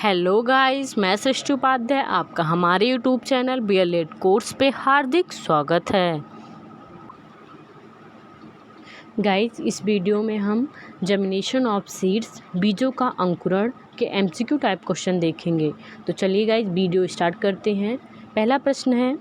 Hello guys, मैं सृष्टि उपाध्याय आपका हमारे यूट्यूब चैनल बीएलएड कोर्स पे हार्दिक स्वागत है। गाइस, इस वीडियो में हम जर्मिनेशन ऑफ सीड्स बीजों का अंकुरण के एमसीक्यू टाइप क्वेश्चन देखेंगे। तो चलिए गाइस, वीडियो स्टार्ट करते हैं। पहला प्रश्न है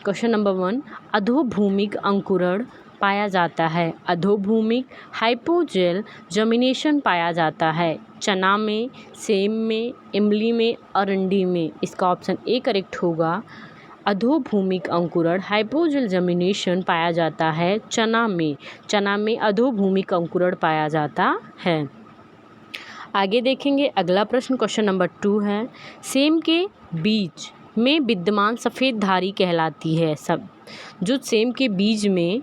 क्वेश्चन नंबर 1, अधोभूमिक अंकुरण पाया जाता है। अधोभूमिक हाइपोजेल जर्मिनेशन पाया जाता है चना में, सेम में, इमली में, अरंडी में। इसका ऑप्शन ए करेक्ट होगा। अधोभूमिक अंकुरण हाइपोजेल जर्मिनेशन पाया जाता है चना में। चना में अधोभूमिक अंकुरण पाया जाता है। आगे देखेंगे अगला प्रश्न क्वेश्चन नंबर 2 है, सेम के बीज में विद्यमान सफ़ेद धारी कहलाती है। सब जो सेम के बीज में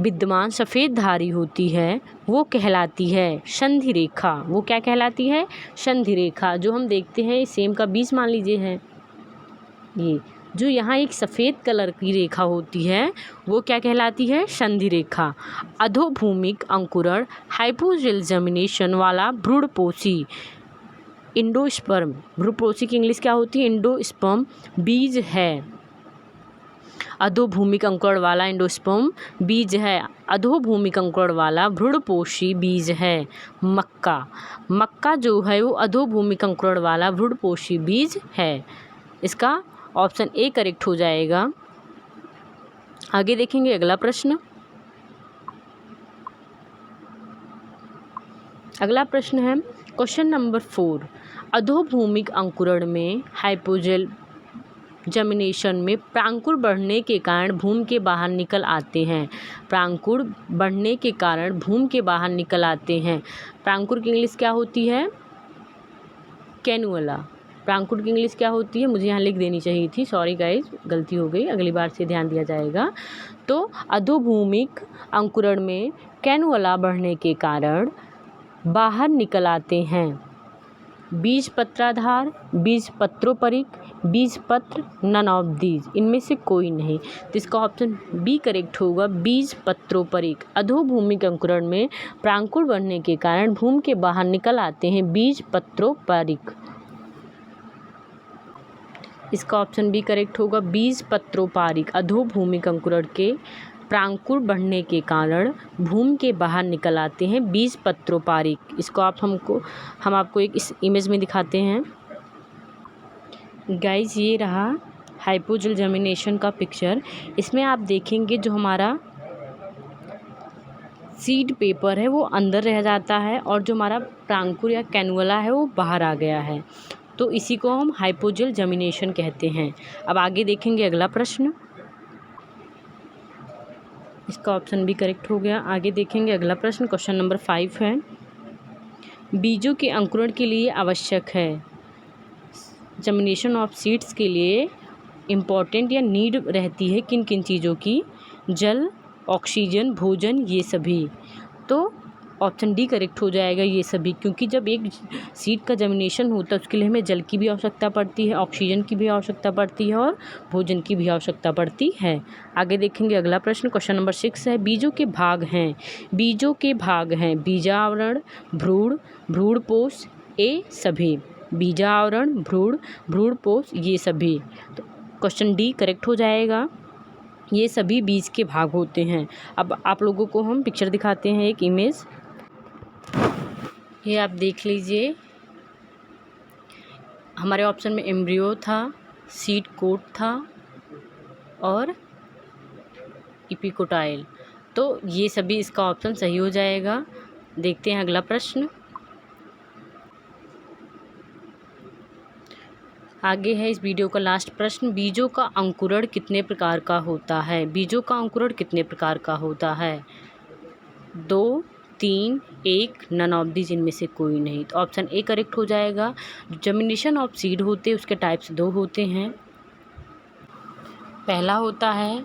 विद्यमान सफ़ेद धारी होती है वो कहलाती है संधि रेखा। वो क्या कहलाती है? संधि रेखा। जो हम देखते हैं सेम का बीज मान लीजिए है ये, जो यहाँ एक सफ़ेद कलर की रेखा होती है वो क्या कहलाती है? संधि रेखा। अधोभूमिक अंकुरण हाइपोजेल जर्मिनेशन वाला भ्रूणपोषी इंडोस्पर्म, भ्रूणपोषी की इंग्लिश क्या होती है? इंडोस्पर्म बीज है। अधोभूमिक अंकुरण वाला इंडोस्पर्म बीज है। अधोभूमिक अंकुरण वाला भ्रूणपोषी बीज है मक्का। मक्का जो है वो अधोभूमिक अंकुरण वाला भ्रूणपोषी बीज है। इसका ऑप्शन ए करेक्ट हो जाएगा। आगे देखेंगे अगला प्रश्न। अगला प्रश्न है क्वेश्चन नंबर 4, अधोभूमिक अंकुरण में हाइपोजेल जर्मिनेशन में प्रांकुर बढ़ने के कारण भूमि के बाहर निकल आते हैं। प्रांकुर बढ़ने के कारण भूमि के बाहर निकल आते हैं। प्रांकुर की इंग्लिश क्या होती है? कैनुअला। प्रांकुर की इंग्लिश क्या होती है? मुझे यहाँ लिख देनी चाहिए थी, सॉरी गाइस, गलती हो गई, अगली बार से ध्यान दिया जाएगा। तो अधोभूमिक अंकुरण में कैनुअला बढ़ने के कारण बाहर निकल आते हैं बीज पत्राधार, बीज पत्रोपरिक, बीज पत्र, नन ऑफ दीज, इनमें से कोई नहीं। तो इसका ऑप्शन बी करेक्ट होगा, बीज पत्रोपरिक। अधोभूमिक अंकुरण में प्रांकुर बढ़ने के कारण भूमि के बाहर निकल आते हैं बीज पत्रोपरिक। इसका ऑप्शन बी करेक्ट होगा, बीज पत्रोपरिक। अधोभूमिक अंकुरण के प्रांकुर बढ़ने के कारण भूमि के बाहर निकल आते हैं बीज पत्रोपरिक। इसको हम आपको एक इस इमेज में दिखाते हैं। गाइस, ये रहा हाइपोजेल जर्मिनेशन का पिक्चर। इसमें आप देखेंगे जो हमारा सीड पेपर है वो अंदर रह जाता है और जो हमारा प्रांकुर या कैनुअला है वो बाहर आ गया है। तो इसी को हम हाइपोजेल जर्मिनेशन कहते हैं। अब आगे देखेंगे अगला प्रश्न। इसका ऑप्शन भी करेक्ट हो गया। आगे देखेंगे अगला प्रश्न क्वेश्चन नंबर 5 है, बीजों के अंकुरण के लिए आवश्यक है। जर्मिनेशन ऑफ सीड्स के लिए इम्पॉर्टेंट या नीड रहती है किन किन चीज़ों की? जल, ऑक्सीजन, भोजन, ये सभी। तो ऑप्शन डी करेक्ट हो जाएगा, ये सभी। क्योंकि जब एक सीड का जर्मिनेशन होता है उसके लिए हमें जल की भी आवश्यकता पड़ती है, ऑक्सीजन की भी आवश्यकता पड़ती है और भोजन की भी आवश्यकता पड़ती है। आगे देखेंगे अगला प्रश्न क्वेश्चन नंबर 6 है, बीजों के भाग हैं। बीजों के भाग हैं बीजावरण, भ्रूण, भ्रूणपोष, ये सभी। बीजावरण, भ्रूण, भ्रूणपोष, ये सभी। तो क्वेश्चन डी करेक्ट हो जाएगा, ये सभी बीज के भाग होते हैं। अब आप लोगों को हम पिक्चर दिखाते हैं, एक इमेज। ये आप देख लीजिए, हमारे ऑप्शन में एम्ब्रियो था, सीड कोट था और इपिकोटाइल। तो ये सभी, इसका ऑप्शन सही हो जाएगा। देखते हैं अगला प्रश्न। आगे है इस वीडियो का लास्ट प्रश्न, बीजों का अंकुरण कितने प्रकार का होता है? बीजों का अंकुरण कितने प्रकार का होता है? 2, 3, 1, नन ऑफ दीज, इनमें से कोई नहीं। तो ऑप्शन ए करेक्ट हो जाएगा। जर्मिनेशन ऑफ सीड होते हैं उसके टाइप्स 2 होते हैं। पहला होता है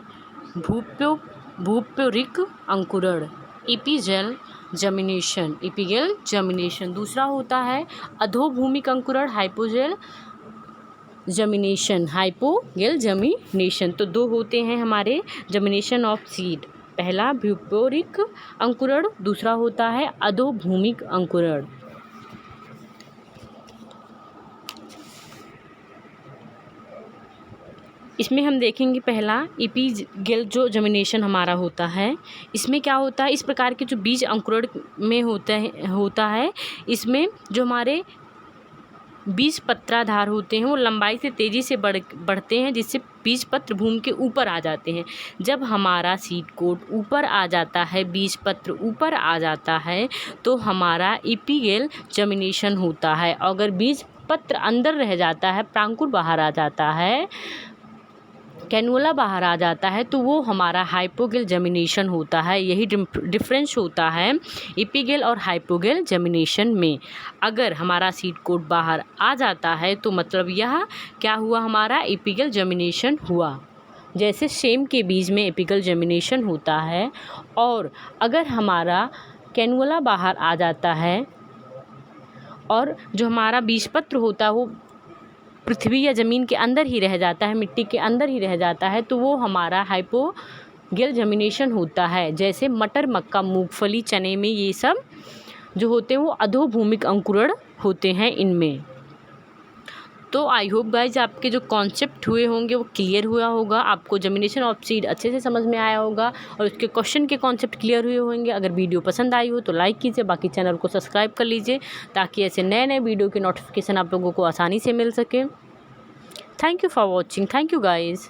भूप्योरिक अंकुरण, एपिजेल जर्मिनेशन, एपिगेल जर्मिनेशन। दूसरा होता है अधोभूमिक अंकुरण, हाइपोजेल जर्मिनेशन, हाइपोगेल जर्मिनेशन। तो 2 होते हैं हमारे जर्मिनेशन ऑफ सीड। पहला भूप्योरिक अंकुरण, दूसरा होता है अधोभूमिक अंकुरण। इसमें हम देखेंगे पहला एपीगेल जो जर्मिनेशन हमारा होता है, इसमें क्या होता है, इस प्रकार के जो बीज अंकुरण में होता है इसमें जो हमारे बीज पत्राधार होते हैं वो लंबाई से तेज़ी से बढ़ते हैं, जिससे बीज पत्र भूमि के ऊपर आ जाते हैं। जब हमारा सीड कोट ऊपर आ जाता है, बीज पत्र ऊपर आ जाता है, तो हमारा एपीगेल जर्मिनेशन होता है। अगर बीज पत्र अंदर रह जाता है, प्रांकुर बाहर आ जाता है, कैनुला बाहर आ जाता है, तो वो हमारा हाइपोगेल जर्मिनेशन होता है। यही डिफरेंस होता है एपीगेल और हाइपोगेल जर्मिनेशन में। अगर हमारा सीड कोट बाहर आ जाता है तो मतलब यह क्या हुआ, हमारा एपीगेल जर्मिनेशन हुआ। जैसे सेम के बीज में एपीगेल जर्मिनेशन होता है, और अगर हमारा कैनुला बाहर आ जाता है और जो हमारा बीजपत्र होता है वो पृथ्वी या ज़मीन के अंदर ही रह जाता है, मिट्टी के अंदर ही रह जाता है, तो वो हमारा हाइपोगेल जर्मिनेशन होता है। जैसे मटर, मक्का, मूंगफली, चने में ये सब जो होते हैं वो अधोभूमिक अंकुरण होते हैं इनमें। तो आई होप गाइज आपके जो कॉन्सेप्ट हुए होंगे वो क्लियर हुआ होगा, आपको जर्मिनेशन ऑफ सीड अच्छे से समझ में आया होगा और उसके क्वेश्चन के कॉन्सेप्ट क्लियर हुए होंगे। अगर वीडियो पसंद आई हो तो लाइक कीजिए, बाकी चैनल को सब्सक्राइब कर लीजिए ताकि ऐसे नए नए वीडियो के नोटिफिकेशन आप लोगों को आसानी से मिल सके। Thank you for watching. Thank you guys.